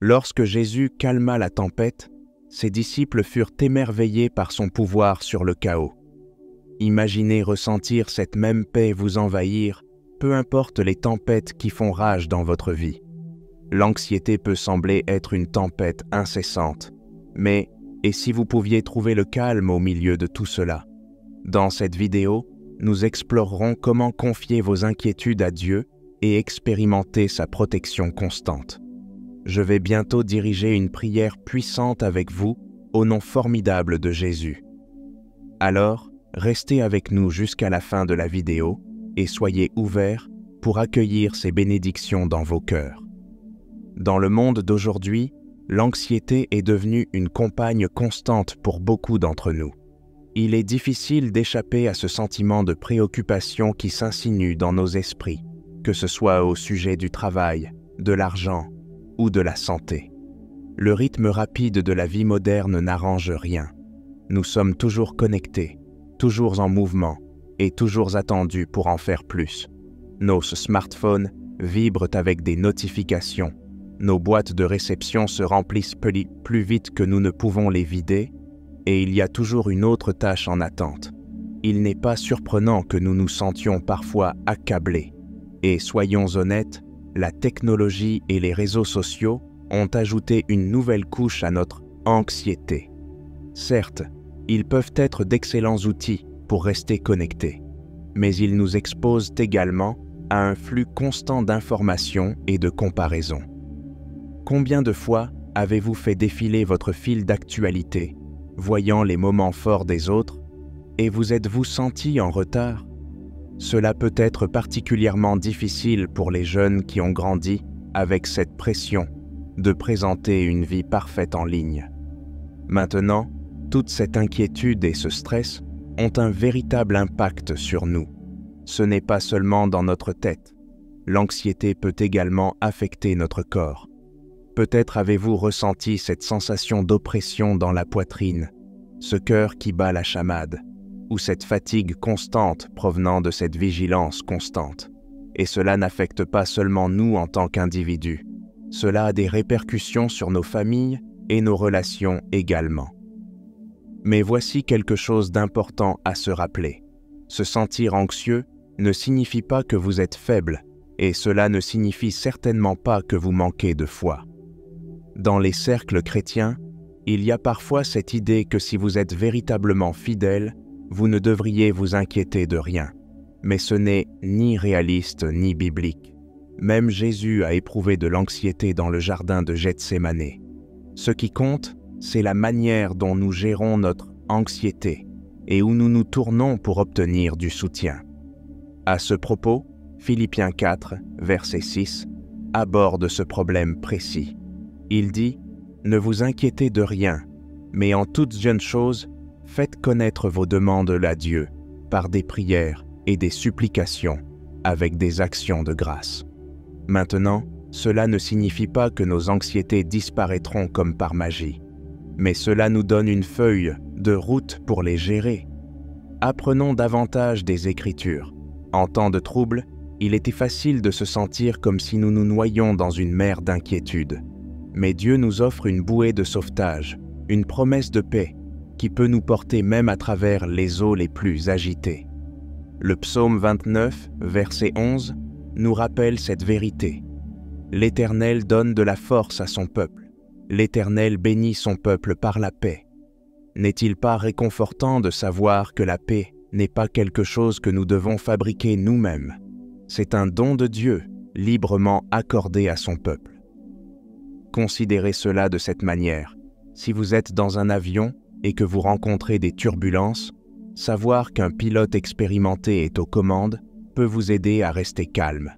Lorsque Jésus calma la tempête, ses disciples furent émerveillés par son pouvoir sur le chaos. Imaginez ressentir cette même paix vous envahir, peu importe les tempêtes qui font rage dans votre vie. L'anxiété peut sembler être une tempête incessante, mais et si vous pouviez trouver le calme au milieu de tout cela? Dans cette vidéo, nous explorerons comment confier vos inquiétudes à Dieu et expérimenter sa protection constante. Je vais bientôt diriger une prière puissante avec vous au nom formidable de Jésus. Alors, restez avec nous jusqu'à la fin de la vidéo et soyez ouverts pour accueillir ces bénédictions dans vos cœurs. Dans le monde d'aujourd'hui, l'anxiété est devenue une compagne constante pour beaucoup d'entre nous. Il est difficile d'échapper à ce sentiment de préoccupation qui s'insinue dans nos esprits, que ce soit au sujet du travail, de l'argent ou de la santé. Le rythme rapide de la vie moderne n'arrange rien. Nous sommes toujours connectés, toujours en mouvement et toujours attendus pour en faire plus. Nos smartphones vibrent avec des notifications. Nos boîtes de réception se remplissent plus vite que nous ne pouvons les vider et il y a toujours une autre tâche en attente. Il n'est pas surprenant que nous nous sentions parfois accablés. Et soyons honnêtes, la technologie et les réseaux sociaux ont ajouté une nouvelle couche à notre anxiété. Certes, ils peuvent être d'excellents outils pour rester connectés, mais ils nous exposent également à un flux constant d'informations et de comparaisons. Combien de fois avez-vous fait défiler votre fil d'actualité, voyant les moments forts des autres, et vous êtes-vous senti en retard? Cela peut être particulièrement difficile pour les jeunes qui ont grandi avec cette pression de présenter une vie parfaite en ligne. Maintenant, toute cette inquiétude et ce stress ont un véritable impact sur nous. Ce n'est pas seulement dans notre tête. L'anxiété peut également affecter notre corps. Peut-être avez-vous ressenti cette sensation d'oppression dans la poitrine, ce cœur qui bat la chamade, ou cette fatigue constante provenant de cette vigilance constante. Et cela n'affecte pas seulement nous en tant qu'individus. Cela a des répercussions sur nos familles et nos relations également. Mais voici quelque chose d'important à se rappeler. Se sentir anxieux ne signifie pas que vous êtes faible, et cela ne signifie certainement pas que vous manquez de foi. Dans les cercles chrétiens, il y a parfois cette idée que si vous êtes véritablement fidèle, vous ne devriez vous inquiéter de rien. Mais ce n'est ni réaliste ni biblique. Même Jésus a éprouvé de l'anxiété dans le jardin de Gethsémanée. Ce qui compte, c'est la manière dont nous gérons notre anxiété et où nous nous tournons pour obtenir du soutien. À ce propos, Philippiens 4, verset 6, aborde ce problème précis. Il dit « Ne vous inquiétez de rien, mais en toute jeune chose, faites connaître vos demandes à Dieu par des prières et des supplications avec des actions de grâce. » Maintenant, cela ne signifie pas que nos anxiétés disparaîtront comme par magie, mais cela nous donne une feuille de route pour les gérer. Apprenons davantage des Écritures. En temps de trouble, il était facile de se sentir comme si nous nous noyions dans une mer d'inquiétude. Mais Dieu nous offre une bouée de sauvetage, une promesse de paix, qui peut nous porter même à travers les eaux les plus agitées. Le psaume 29, verset 11, nous rappelle cette vérité. L'Éternel donne de la force à son peuple. L'Éternel bénit son peuple par la paix. N'est-il pas réconfortant de savoir que la paix n'est pas quelque chose que nous devons fabriquer nous-mêmes? C'est un don de Dieu, librement accordé à son peuple. Considérez cela de cette manière. Si vous êtes dans un avion et que vous rencontrez des turbulences, savoir qu'un pilote expérimenté est aux commandes peut vous aider à rester calme.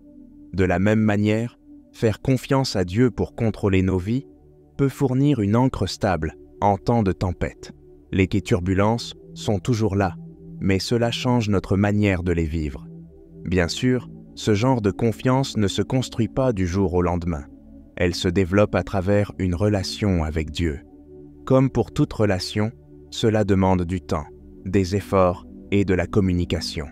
De la même manière, faire confiance à Dieu pour contrôler nos vies peut fournir une ancre stable en temps de tempête. Les turbulences sont toujours là, mais cela change notre manière de les vivre. Bien sûr, ce genre de confiance ne se construit pas du jour au lendemain. Elle se développe à travers une relation avec Dieu. Comme pour toute relation, cela demande du temps, des efforts et de la communication.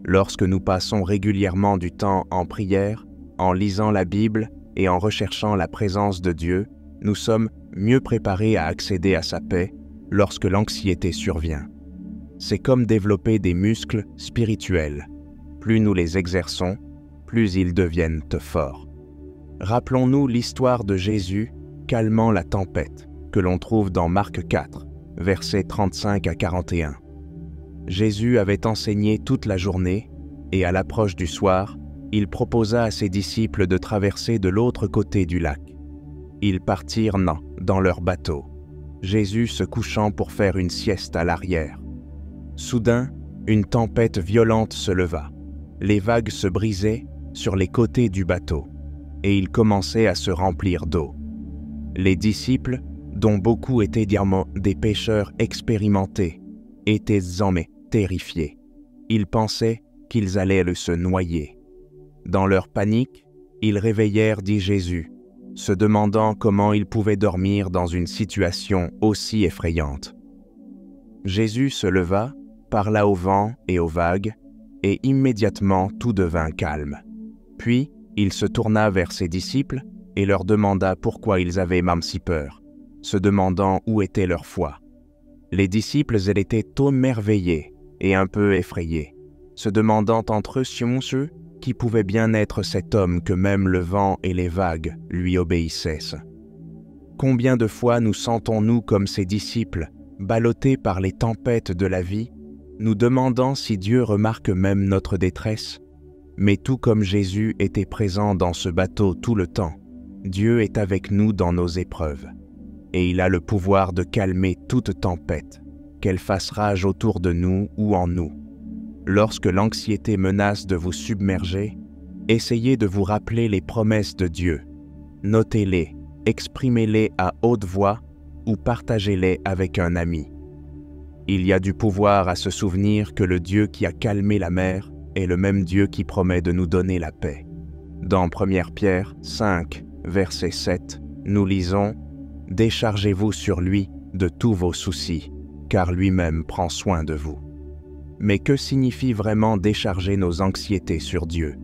Lorsque nous passons régulièrement du temps en prière, en lisant la Bible et en recherchant la présence de Dieu, nous sommes mieux préparés à accéder à sa paix lorsque l'anxiété survient. C'est comme développer des muscles spirituels. Plus nous les exerçons, plus ils deviennent forts. Rappelons-nous l'histoire de Jésus calmant la tempête, que l'on trouve dans Marc 4, versets 35 à 41. Jésus avait enseigné toute la journée, et à l'approche du soir, il proposa à ses disciples de traverser de l'autre côté du lac. Ils partirent dans leur bateau, Jésus se couchant pour faire une sieste à l'arrière. Soudain, une tempête violente se leva. Les vagues se brisaient sur les côtés du bateau, et il commençait à se remplir d'eau. Les disciples, dont beaucoup étaient des pêcheurs expérimentés, étaient désormais terrifiés. Ils pensaient qu'ils allaient se noyer. Dans leur panique, ils réveillèrent, dit Jésus, se demandant comment ils pouvaient dormir dans une situation aussi effrayante. Jésus se leva, parla au vent et aux vagues, et immédiatement tout devint calme. Puis, il se tourna vers ses disciples et leur demanda pourquoi ils avaient même si peur, se demandant où était leur foi. Les disciples, ils étaient émerveillés et un peu effrayés, se demandant entre eux ceux qui pouvait bien être cet homme que même le vent et les vagues lui obéissaient. Combien de fois nous sentons-nous comme ces disciples, ballottés par les tempêtes de la vie, nous demandant si Dieu remarque même notre détresse? Mais tout comme Jésus était présent dans ce bateau tout le temps, Dieu est avec nous dans nos épreuves. Et il a le pouvoir de calmer toute tempête, qu'elle fasse rage autour de nous ou en nous. Lorsque l'anxiété menace de vous submerger, essayez de vous rappeler les promesses de Dieu. Notez-les, exprimez-les à haute voix ou partagez-les avec un ami. Il y a du pouvoir à se souvenir que le Dieu qui a calmé la mer est le même Dieu qui promet de nous donner la paix. Dans 1 Pierre 5, verset 7, nous lisons « Déchargez-vous sur lui de tous vos soucis, car lui-même prend soin de vous. » Mais que signifie vraiment décharger nos anxiétés sur Dieu?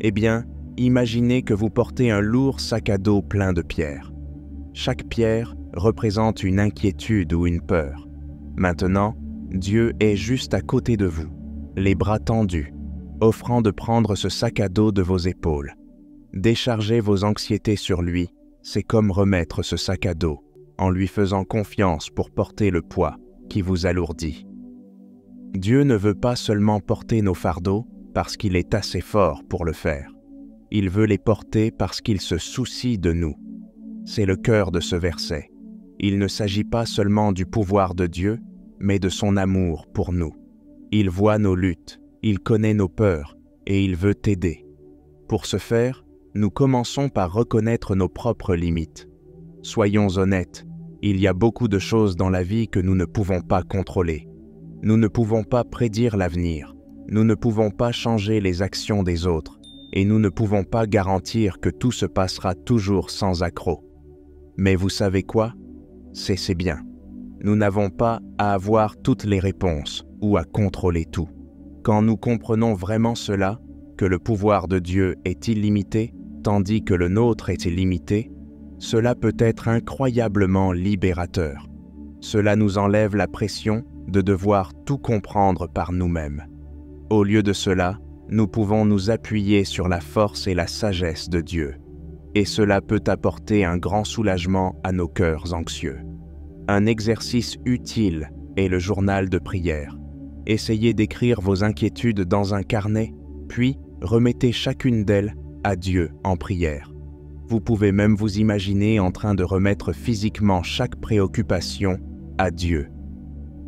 Eh bien, imaginez que vous portez un lourd sac à dos plein de pierres. Chaque pierre représente une inquiétude ou une peur. Maintenant, Dieu est juste à côté de vous, les bras tendus, offrant de prendre ce sac à dos de vos épaules. Décharger vos anxiétés sur lui, c'est comme remettre ce sac à dos, en lui faisant confiance pour porter le poids qui vous alourdit. Dieu ne veut pas seulement porter nos fardeaux parce qu'il est assez fort pour le faire. Il veut les porter parce qu'il se soucie de nous. C'est le cœur de ce verset. Il ne s'agit pas seulement du pouvoir de Dieu, mais de son amour pour nous. Il voit nos luttes, il connaît nos peurs et il veut t'aider. Pour ce faire, nous commençons par reconnaître nos propres limites. Soyons honnêtes, il y a beaucoup de choses dans la vie que nous ne pouvons pas contrôler. Nous ne pouvons pas prédire l'avenir, nous ne pouvons pas changer les actions des autres, et nous ne pouvons pas garantir que tout se passera toujours sans accroc. Mais vous savez quoi? C'est bien. Nous n'avons pas à avoir toutes les réponses ou à contrôler tout. Quand nous comprenons vraiment cela, que le pouvoir de Dieu est illimité, tandis que le nôtre est illimité, cela peut être incroyablement libérateur. Cela nous enlève la pression de devoir tout comprendre par nous-mêmes. Au lieu de cela, nous pouvons nous appuyer sur la force et la sagesse de Dieu. Et cela peut apporter un grand soulagement à nos cœurs anxieux. Un exercice utile est le journal de prière. Essayez d'écrire vos inquiétudes dans un carnet, puis remettez chacune d'elles à Dieu en prière. Vous pouvez même vous imaginer en train de remettre physiquement chaque préoccupation à Dieu.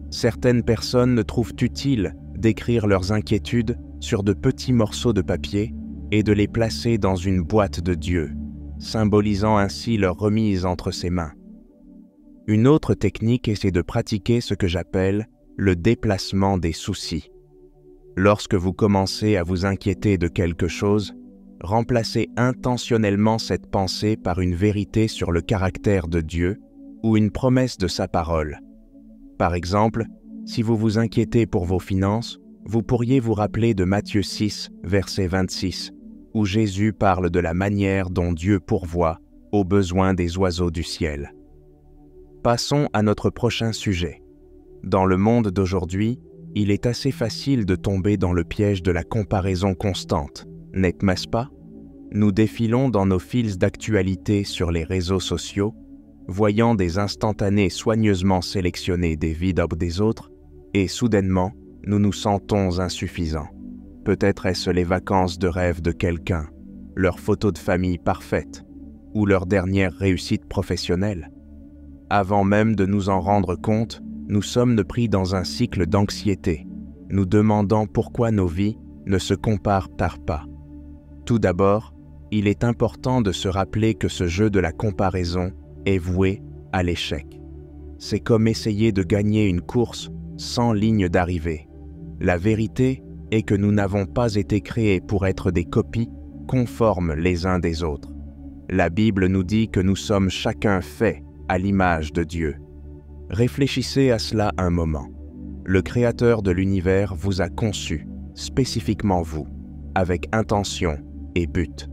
Certaines personnes ne trouvent utile d'écrire leurs inquiétudes sur de petits morceaux de papier et de les placer dans une boîte de Dieu, symbolisant ainsi leur remise entre ses mains. Une autre technique est de pratiquer ce que j'appelle le déplacement des soucis. Lorsque vous commencez à vous inquiéter de quelque chose, remplacez intentionnellement cette pensée par une vérité sur le caractère de Dieu ou une promesse de sa parole. Par exemple, si vous vous inquiétez pour vos finances, vous pourriez vous rappeler de Matthieu 6, verset 26, où Jésus parle de la manière dont Dieu pourvoit aux besoins des oiseaux du ciel. Passons à notre prochain sujet. Dans le monde d'aujourd'hui, il est assez facile de tomber dans le piège de la comparaison constante, n'est-ce pas? Nous défilons dans nos fils d'actualité sur les réseaux sociaux, voyant des instantanés soigneusement sélectionnés des vies des autres, et soudainement, nous nous sentons insuffisants. Peut-être est-ce les vacances de rêve de quelqu'un, leur photo de famille parfaite, ou leur dernière réussite professionnelle. Avant même de nous en rendre compte, nous sommes pris dans un cycle d'anxiété, nous demandant pourquoi nos vies ne se comparent pas. Tout d'abord, il est important de se rappeler que ce jeu de la comparaison est voué à l'échec. C'est comme essayer de gagner une course sans ligne d'arrivée. La vérité est que nous n'avons pas été créés pour être des copies conformes les uns des autres. La Bible nous dit que nous sommes chacun faits à l'image de Dieu. Réfléchissez à cela un moment. Le Créateur de l'univers vous a conçu, spécifiquement vous, avec intention et but.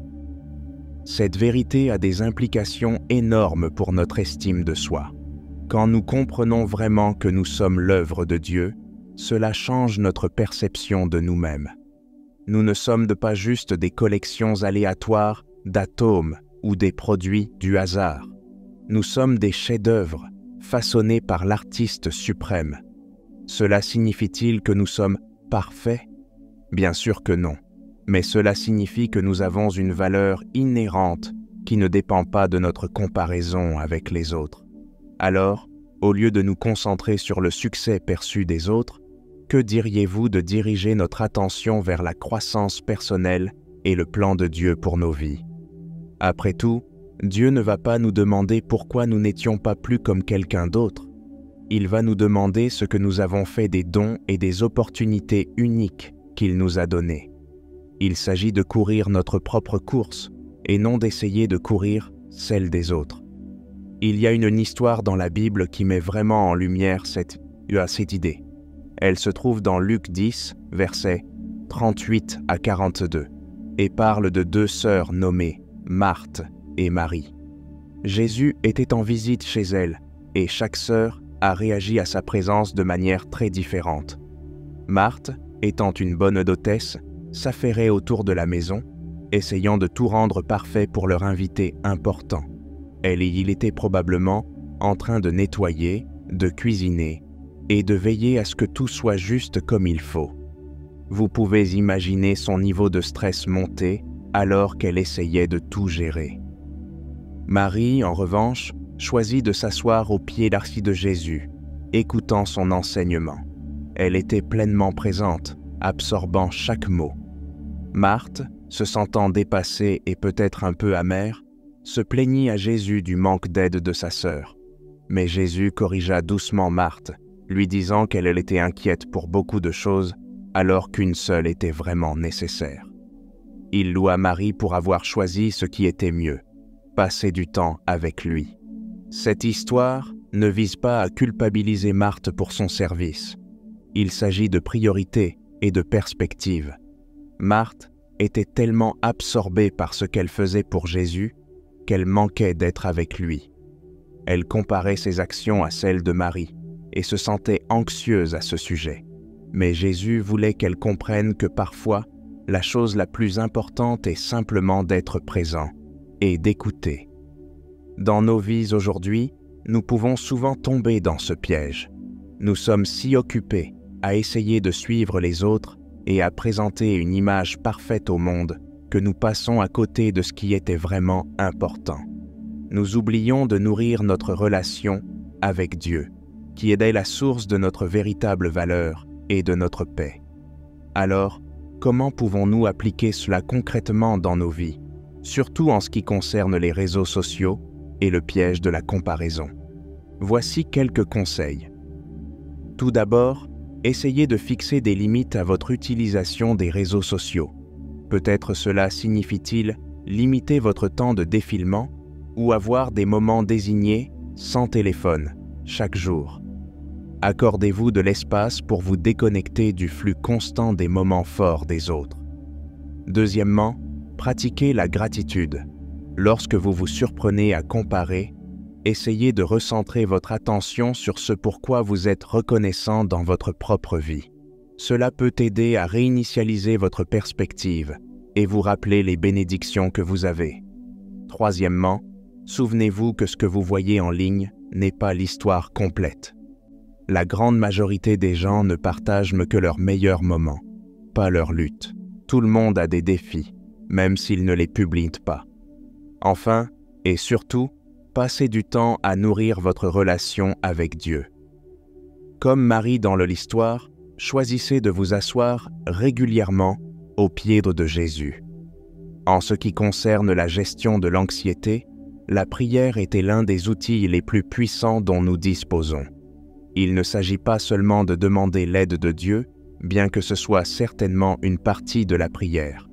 Cette vérité a des implications énormes pour notre estime de soi. Quand nous comprenons vraiment que nous sommes l'œuvre de Dieu, cela change notre perception de nous-mêmes. Nous ne sommes pas juste des collections aléatoires d'atomes ou des produits du hasard. Nous sommes des chefs-d'œuvre façonnés par l'artiste suprême. Cela signifie-t-il que nous sommes parfaits? Bien sûr que non. Mais cela signifie que nous avons une valeur inhérente qui ne dépend pas de notre comparaison avec les autres. Alors, au lieu de nous concentrer sur le succès perçu des autres, que diriez-vous de diriger notre attention vers la croissance personnelle et le plan de Dieu pour nos vies? Après tout, Dieu ne va pas nous demander pourquoi nous n'étions pas plus comme quelqu'un d'autre. Il va nous demander ce que nous avons fait des dons et des opportunités uniques qu'il nous a donnés. Il s'agit de courir notre propre course et non d'essayer de courir celle des autres. Il y a une histoire dans la Bible qui met vraiment en lumière cette idée. Elle se trouve dans Luc 10, versets 38 à 42, et parle de deux sœurs nommées Marthe et Marie. Jésus était en visite chez elles, et chaque sœur a réagi à sa présence de manière très différente. Marthe, étant une bonne hôtesse, s'affairait autour de la maison, essayant de tout rendre parfait pour leur invité important. Il était probablement en train de nettoyer, de cuisiner et de veiller à ce que tout soit juste comme il faut. Vous pouvez imaginer son niveau de stress monter alors qu'elle essayait de tout gérer. Marie, en revanche, choisit de s'asseoir aux pieds de Jésus, écoutant son enseignement. Elle était pleinement présente, absorbant chaque mot. Marthe, se sentant dépassée et peut-être un peu amère, se plaignit à Jésus du manque d'aide de sa sœur. Mais Jésus corrigea doucement Marthe, lui disant qu'elle était inquiète pour beaucoup de choses, alors qu'une seule était vraiment nécessaire. Il loua Marie pour avoir choisi ce qui était mieux, passer du temps avec lui. Cette histoire ne vise pas à culpabiliser Marthe pour son service. Il s'agit de priorité et de perspective. Marthe était tellement absorbée par ce qu'elle faisait pour Jésus qu'elle manquait d'être avec lui. Elle comparait ses actions à celles de Marie et se sentait anxieuse à ce sujet. Mais Jésus voulait qu'elle comprenne que parfois, la chose la plus importante est simplement d'être présent et d'écouter. Dans nos vies aujourd'hui, nous pouvons souvent tomber dans ce piège. Nous sommes si occupés à essayer de suivre les autres et à présenter une image parfaite au monde que nous passons à côté de ce qui était vraiment important. Nous oublions de nourrir notre relation avec Dieu, qui est la source de notre véritable valeur et de notre paix. Alors, comment pouvons-nous appliquer cela concrètement dans nos vies, surtout en ce qui concerne les réseaux sociaux et le piège de la comparaison? Voici quelques conseils. Tout d'abord, essayez de fixer des limites à votre utilisation des réseaux sociaux. Peut-être cela signifie-t-il limiter votre temps de défilement ou avoir des moments désignés sans téléphone chaque jour. Accordez-vous de l'espace pour vous déconnecter du flux constant des moments forts des autres. Deuxièmement, pratiquez la gratitude. Lorsque vous vous surprenez à comparer, essayez de recentrer votre attention sur ce pourquoi vous êtes reconnaissant dans votre propre vie. Cela peut aider à réinitialiser votre perspective et vous rappeler les bénédictions que vous avez. Troisièmement, souvenez-vous que ce que vous voyez en ligne n'est pas l'histoire complète. La grande majorité des gens ne partagent que leurs meilleurs moments, pas leurs luttes. Tout le monde a des défis, même s'ils ne les publient pas. Enfin, et surtout, passez du temps à nourrir votre relation avec Dieu. Comme Marie dans l'histoire, choisissez de vous asseoir régulièrement aux pieds de Jésus. En ce qui concerne la gestion de l'anxiété, la prière était l'un des outils les plus puissants dont nous disposons. Il ne s'agit pas seulement de demander l'aide de Dieu, bien que ce soit certainement une partie de la prière.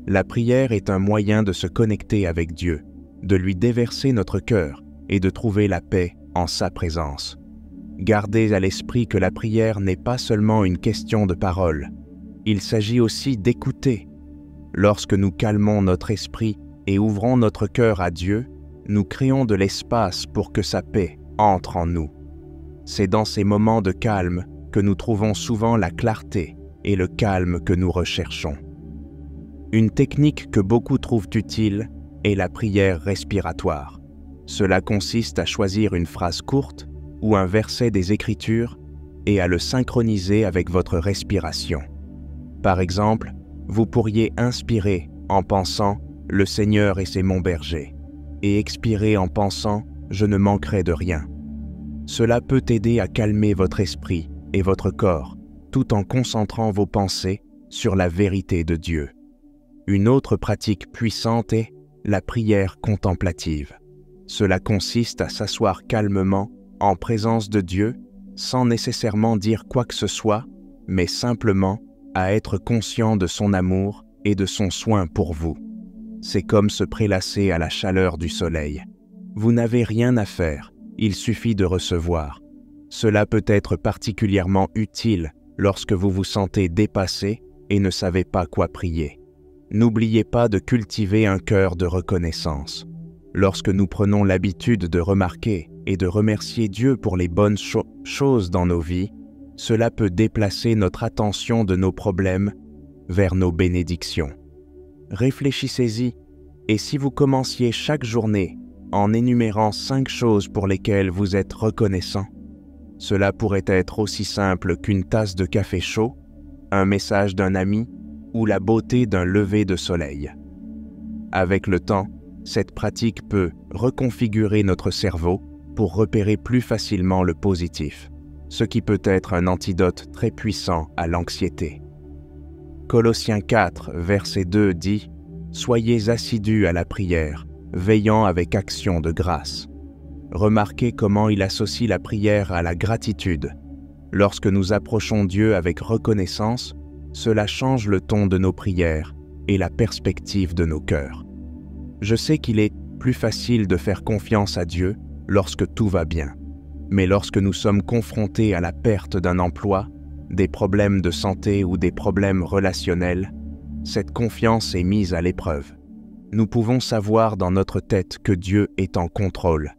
La prière est un moyen de se connecter avec Dieu, de lui déverser notre cœur et de trouver la paix en sa présence. Gardez à l'esprit que la prière n'est pas seulement une question de parole. Il s'agit aussi d'écouter. Lorsque nous calmons notre esprit et ouvrons notre cœur à Dieu, nous créons de l'espace pour que sa paix entre en nous. C'est dans ces moments de calme que nous trouvons souvent la clarté et le calme que nous recherchons. Une technique que beaucoup trouvent utile est la prière respiratoire. Cela consiste à choisir une phrase courte ou un verset des Écritures et à le synchroniser avec votre respiration. Par exemple, vous pourriez inspirer en pensant « Le Seigneur est mon berger » et expirer en pensant « Je ne manquerai de rien ». Cela peut aider à calmer votre esprit et votre corps tout en concentrant vos pensées sur la vérité de Dieu. Une autre pratique puissante est la prière contemplative. Cela consiste à s'asseoir calmement en présence de Dieu sans nécessairement dire quoi que ce soit, mais simplement à être conscient de son amour et de son soin pour vous. C'est comme se prélasser à la chaleur du soleil. Vous n'avez rien à faire, il suffit de recevoir. Cela peut être particulièrement utile lorsque vous vous sentez dépassé et ne savez pas quoi prier. N'oubliez pas de cultiver un cœur de reconnaissance. Lorsque nous prenons l'habitude de remarquer et de remercier Dieu pour les bonnes choses dans nos vies, cela peut déplacer notre attention de nos problèmes vers nos bénédictions. Réfléchissez-y, et si vous commenciez chaque journée en énumérant 5 choses pour lesquelles vous êtes reconnaissant, cela pourrait être aussi simple qu'une tasse de café chaud, un message d'un ami ou la beauté d'un lever de soleil. Avec le temps, cette pratique peut reconfigurer notre cerveau pour repérer plus facilement le positif, ce qui peut être un antidote très puissant à l'anxiété. Colossiens 4, verset 2 dit « Soyez assidus à la prière, veillant avec action de grâce ». Remarquez comment il associe la prière à la gratitude. Lorsque nous approchons Dieu avec reconnaissance, cela change le ton de nos prières et la perspective de nos cœurs. Je sais qu'il est plus facile de faire confiance à Dieu lorsque tout va bien. Mais lorsque nous sommes confrontés à la perte d'un emploi, des problèmes de santé ou des problèmes relationnels, cette confiance est mise à l'épreuve. Nous pouvons savoir dans notre tête que Dieu est en contrôle,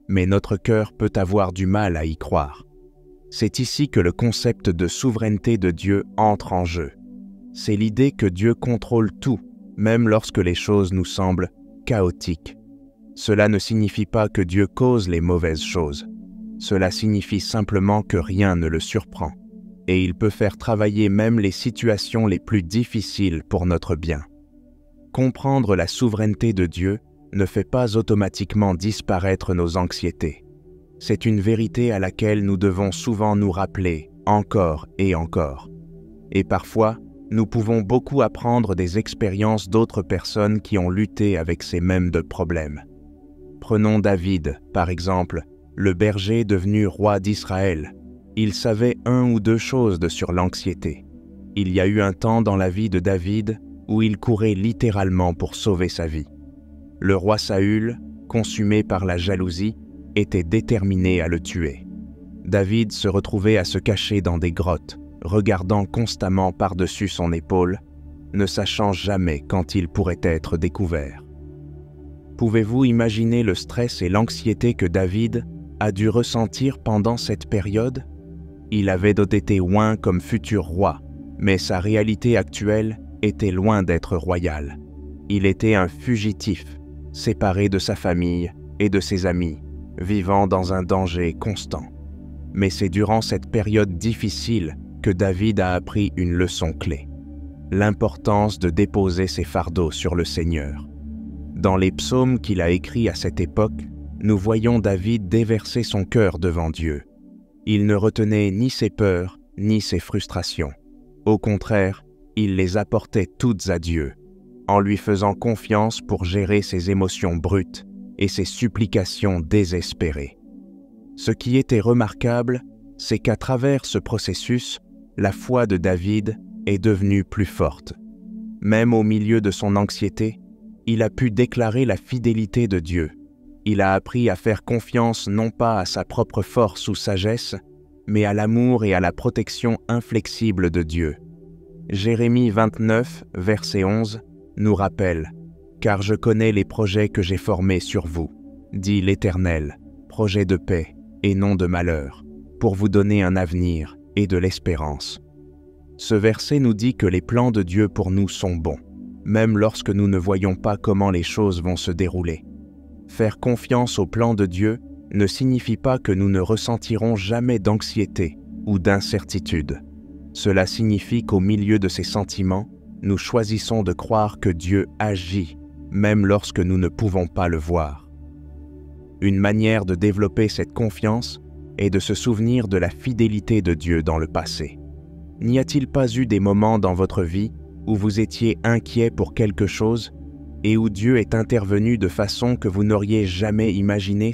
mais notre cœur peut avoir du mal à y croire. C'est ici que le concept de souveraineté de Dieu entre en jeu. C'est l'idée que Dieu contrôle tout, même lorsque les choses nous semblent chaotiques. Cela ne signifie pas que Dieu cause les mauvaises choses. Cela signifie simplement que rien ne le surprend, et il peut faire travailler même les situations les plus difficiles pour notre bien. Comprendre la souveraineté de Dieu ne fait pas automatiquement disparaître nos anxiétés. C'est une vérité à laquelle nous devons souvent nous rappeler encore et encore. Et parfois, nous pouvons beaucoup apprendre des expériences d'autres personnes qui ont lutté avec ces mêmes problèmes. Prenons David, par exemple, le berger devenu roi d'Israël. Il savait 1 ou 2 choses sur l'anxiété. Il y a eu un temps dans la vie de David où il courait littéralement pour sauver sa vie. Le roi Saül, consumé par la jalousie, était déterminé à le tuer. David se retrouvait à se cacher dans des grottes, regardant constamment par-dessus son épaule, ne sachant jamais quand il pourrait être découvert. Pouvez-vous imaginer le stress et l'anxiété que David a dû ressentir pendant cette période? Il avait été oint comme futur roi, mais sa réalité actuelle était loin d'être royale. Il était un fugitif, séparé de sa famille et de ses amis, vivant dans un danger constant. Mais c'est durant cette période difficile que David a appris une leçon clé: l'importance de déposer ses fardeaux sur le Seigneur. Dans les psaumes qu'il a écrits à cette époque, nous voyons David déverser son cœur devant Dieu. Il ne retenait ni ses peurs, ni ses frustrations. Au contraire, il les apportait toutes à Dieu, en lui faisant confiance pour gérer ses émotions brutes et ses supplications désespérées. Ce qui était remarquable, c'est qu'à travers ce processus, la foi de David est devenue plus forte. Même au milieu de son anxiété, il a pu déclarer la fidélité de Dieu. Il a appris à faire confiance non pas à sa propre force ou sagesse, mais à l'amour et à la protection inflexible de Dieu. Jérémie 29, verset 11, nous rappelle « Car je connais les projets que j'ai formés sur vous, dit l'Éternel, projets de paix et non de malheur, pour vous donner un avenir et de l'espérance. » Ce verset nous dit que les plans de Dieu pour nous sont bons, même lorsque nous ne voyons pas comment les choses vont se dérouler. Faire confiance au plan de Dieu ne signifie pas que nous ne ressentirons jamais d'anxiété ou d'incertitude. Cela signifie qu'au milieu de ces sentiments, nous choisissons de croire que Dieu agit, même lorsque nous ne pouvons pas le voir. Une manière de développer cette confiance est de se souvenir de la fidélité de Dieu dans le passé. N'y a-t-il pas eu des moments dans votre vie où vous étiez inquiet pour quelque chose et où Dieu est intervenu de façon que vous n'auriez jamais imaginé?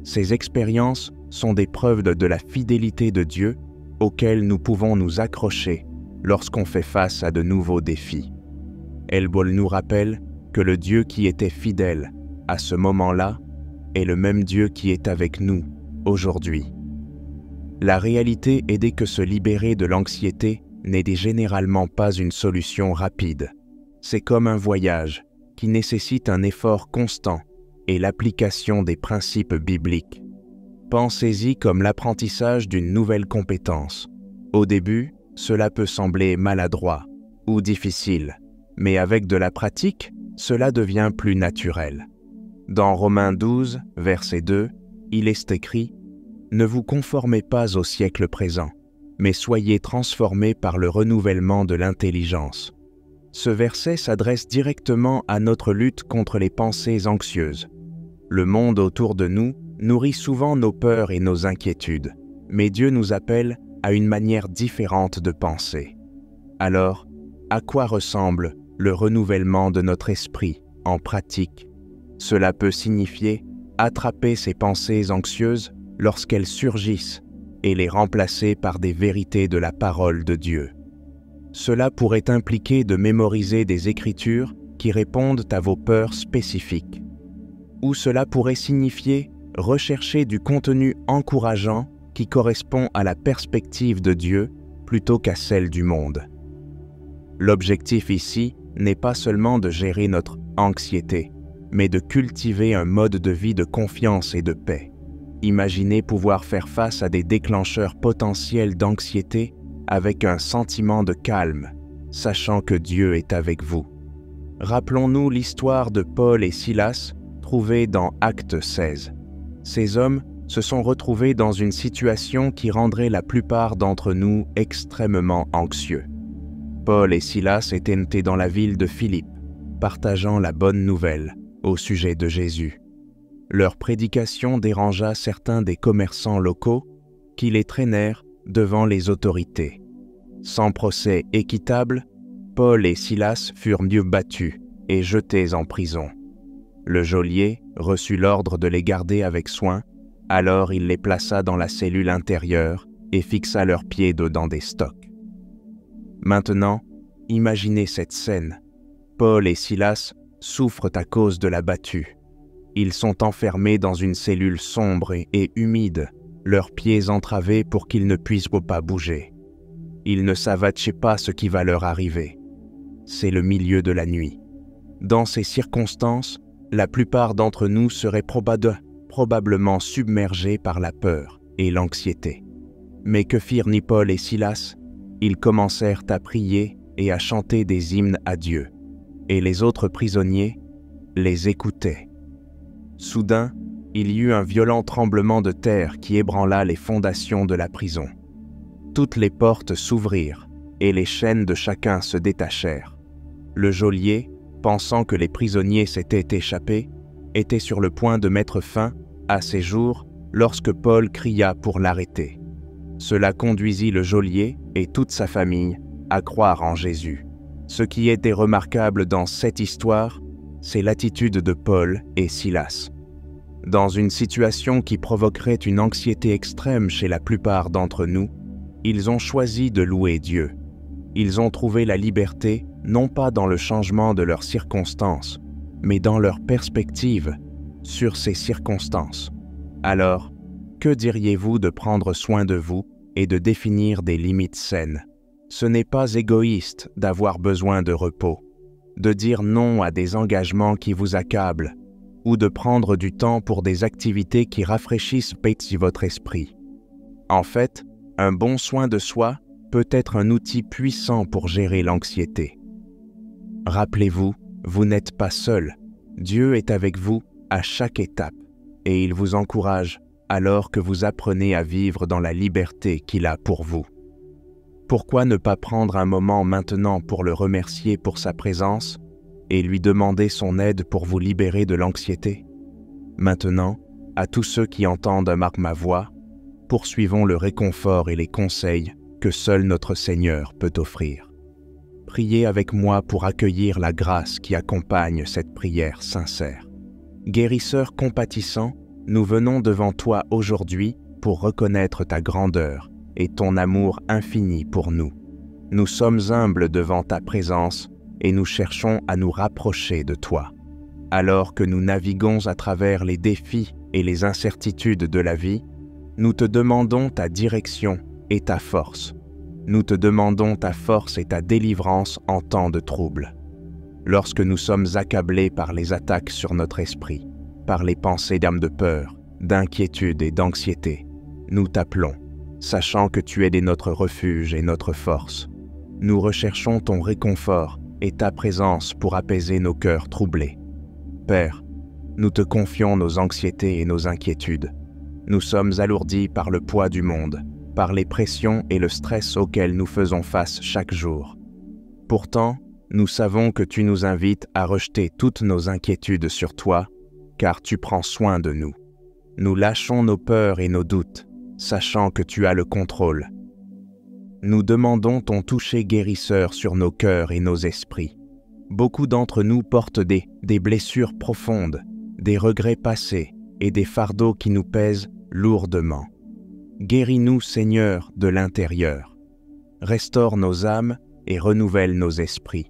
Ces expériences sont des preuves de la fidélité de Dieu auxquelles nous pouvons nous accrocher lorsqu'on fait face à de nouveaux défis. Elbol nous rappelle que le Dieu qui était fidèle à ce moment-là est le même Dieu qui est avec nous aujourd'hui. La réalité est que se libérer de l'anxiété n'est généralement pas une solution rapide. C'est comme un voyage qui nécessite un effort constant et l'application des principes bibliques. Pensez-y comme l'apprentissage d'une nouvelle compétence. Au début, cela peut sembler maladroit ou difficile, mais avec de la pratique, cela devient plus naturel. Dans Romains 12, verset 2, il est écrit « Ne vous conformez pas au siècle présent, mais soyez transformés par le renouvellement de l'intelligence. » Ce verset s'adresse directement à notre lutte contre les pensées anxieuses. Le monde autour de nous nourrit souvent nos peurs et nos inquiétudes, mais Dieu nous appelle à une manière différente de penser. Alors, à quoi ressemble le renouvellement de notre esprit en pratique? Cela peut signifier attraper ces pensées anxieuses lorsqu'elles surgissent et les remplacer par des vérités de la parole de Dieu. Cela pourrait impliquer de mémoriser des écritures qui répondent à vos peurs spécifiques. Ou cela pourrait signifier rechercher du contenu encourageant qui correspond à la perspective de Dieu plutôt qu'à celle du monde. L'objectif ici n'est pas seulement de gérer notre anxiété, mais de cultiver un mode de vie de confiance et de paix. Imaginez pouvoir faire face à des déclencheurs potentiels d'anxiété avec un sentiment de calme, sachant que Dieu est avec vous. Rappelons-nous l'histoire de Paul et Silas, trouvée dans Actes 16. Ces hommes se sont retrouvés dans une situation qui rendrait la plupart d'entre nous extrêmement anxieux. Paul et Silas étaient dans la ville de Philippe, partageant la bonne nouvelle au sujet de Jésus. Leur prédication dérangea certains des commerçants locaux qui les traînèrent devant les autorités. Sans procès équitable, Paul et Silas furent mieux battus et jetés en prison. Le geôlier reçut l'ordre de les garder avec soin, alors il les plaça dans la cellule intérieure et fixa leurs pieds dedans des stocks. Maintenant, imaginez cette scène. Paul et Silas souffrent à cause de la battue. Ils sont enfermés dans une cellule sombre et humide, leurs pieds entravés pour qu'ils ne puissent pas bouger. Ils ne savent pas ce qui va leur arriver. C'est le milieu de la nuit. Dans ces circonstances, La plupart d'entre nous seraient probablement submergés par la peur et l'anxiété. Mais que firent ni Paul et Silas? Ils commencèrent à prier et à chanter des hymnes à Dieu. Et les autres prisonniers les écoutaient. Soudain, il y eut un violent tremblement de terre qui ébranla les fondations de la prison. Toutes les portes s'ouvrirent et les chaînes de chacun se détachèrent. Le geôlier, pensant que les prisonniers s'étaient échappés, était sur le point de mettre fin à ses jours lorsque Paul cria pour l'arrêter. Cela conduisit le geôlier et toute sa famille à croire en Jésus. Ce qui était remarquable dans cette histoire, c'est l'attitude de Paul et Silas. Dans une situation qui provoquerait une anxiété extrême chez la plupart d'entre nous, ils ont choisi de louer Dieu. Ils ont trouvé la liberté non pas dans le changement de leurs circonstances, mais dans leur perspective sur ces circonstances. Alors, que diriez-vous de prendre soin de vous et de définir des limites saines? Ce n'est pas égoïste d'avoir besoin de repos, de dire non à des engagements qui vous accablent, ou de prendre du temps pour des activités qui rafraîchissent votre esprit. En fait, un bon soin de soi peut être un outil puissant pour gérer l'anxiété. Rappelez-vous, vous n'êtes pas seul. Dieu est avec vous à chaque étape et il vous encourage alors que vous apprenez à vivre dans la liberté qu'il a pour vous. Pourquoi ne pas prendre un moment maintenant pour le remercier pour sa présence et lui demander son aide pour vous libérer de l'anxiété? Maintenant, à tous ceux qui entendent ma voix, poursuivons le réconfort et les conseils que seul notre Seigneur peut offrir. Priez avec moi pour accueillir la grâce qui accompagne cette prière sincère. Guérisseur compatissant, nous venons devant toi aujourd'hui pour reconnaître ta grandeur et ton amour infini pour nous. Nous sommes humbles devant ta présence et nous cherchons à nous rapprocher de toi. Alors que nous naviguons à travers les défis et les incertitudes de la vie, nous te demandons ta direction et ta force. Nous te demandons ta force et ta délivrance en temps de trouble. Lorsque nous sommes accablés par les attaques sur notre esprit, par les pensées d'âme de peur, d'inquiétude et d'anxiété, nous t'appelons, sachant que tu es notre refuge et notre force. Nous recherchons ton réconfort et ta présence pour apaiser nos cœurs troublés. Père, nous te confions nos anxiétés et nos inquiétudes. Nous sommes alourdis par le poids du monde, par les pressions et le stress auxquels nous faisons face chaque jour. Pourtant, nous savons que tu nous invites à rejeter toutes nos inquiétudes sur toi, car tu prends soin de nous. Nous lâchons nos peurs et nos doutes, sachant que tu as le contrôle. Nous demandons ton toucher guérisseur sur nos cœurs et nos esprits. Beaucoup d'entre nous portent des blessures profondes, des regrets passés et des fardeaux qui nous pèsent lourdement. Guéris-nous, Seigneur, de l'intérieur. Restaure nos âmes et renouvelle nos esprits.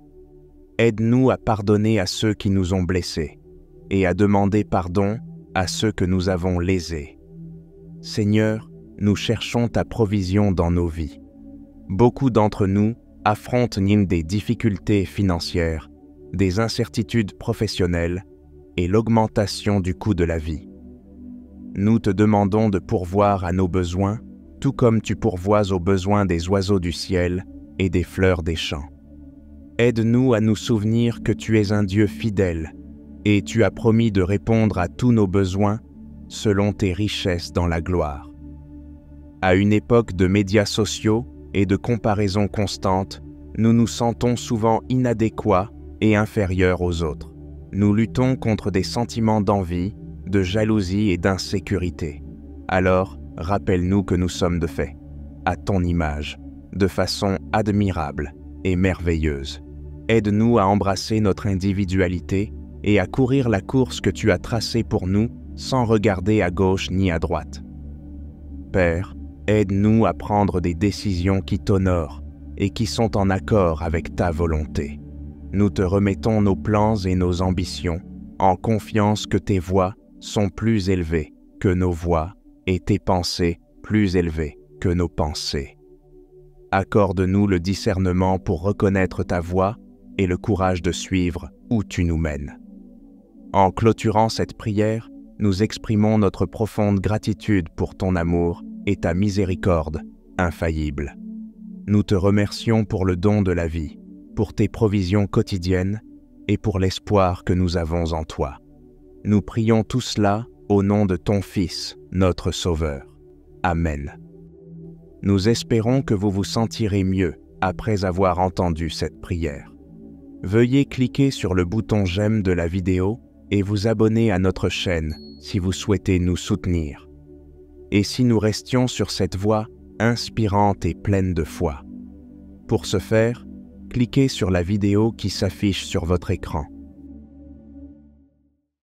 Aide-nous à pardonner à ceux qui nous ont blessés et à demander pardon à ceux que nous avons lésés. Seigneur, nous cherchons ta provision dans nos vies. Beaucoup d'entre nous affrontent des difficultés financières, des incertitudes professionnelles et l'augmentation du coût de la vie. Nous te demandons de pourvoir à nos besoins, tout comme tu pourvois aux besoins des oiseaux du ciel et des fleurs des champs. Aide-nous à nous souvenir que tu es un Dieu fidèle et tu as promis de répondre à tous nos besoins selon tes richesses dans la gloire. À une époque de médias sociaux et de comparaisons constantes, nous nous sentons souvent inadéquats et inférieurs aux autres. Nous luttons contre des sentiments d'envie, de jalousie et d'insécurité. Alors, rappelle-nous que nous sommes de fait, à ton image, de façon admirable et merveilleuse. Aide-nous à embrasser notre individualité et à courir la course que tu as tracée pour nous sans regarder à gauche ni à droite. Père, aide-nous à prendre des décisions qui t'honorent et qui sont en accord avec ta volonté. Nous te remettons nos plans et nos ambitions, en confiance que tes voies sont plus élevées que nos voies et tes pensées plus élevées que nos pensées. Accorde-nous le discernement pour reconnaître ta voie et le courage de suivre où tu nous mènes. En clôturant cette prière, nous exprimons notre profonde gratitude pour ton amour et ta miséricorde infaillible. Nous te remercions pour le don de la vie, pour tes provisions quotidiennes et pour l'espoir que nous avons en toi. Nous prions tout cela au nom de ton Fils, notre Sauveur. Amen. Nous espérons que vous vous sentirez mieux après avoir entendu cette prière. Veuillez cliquer sur le bouton j'aime de la vidéo et vous abonner à notre chaîne si vous souhaitez nous soutenir. Et si nous restions sur cette voie inspirante et pleine de foi. Pour ce faire, cliquez sur la vidéo qui s'affiche sur votre écran.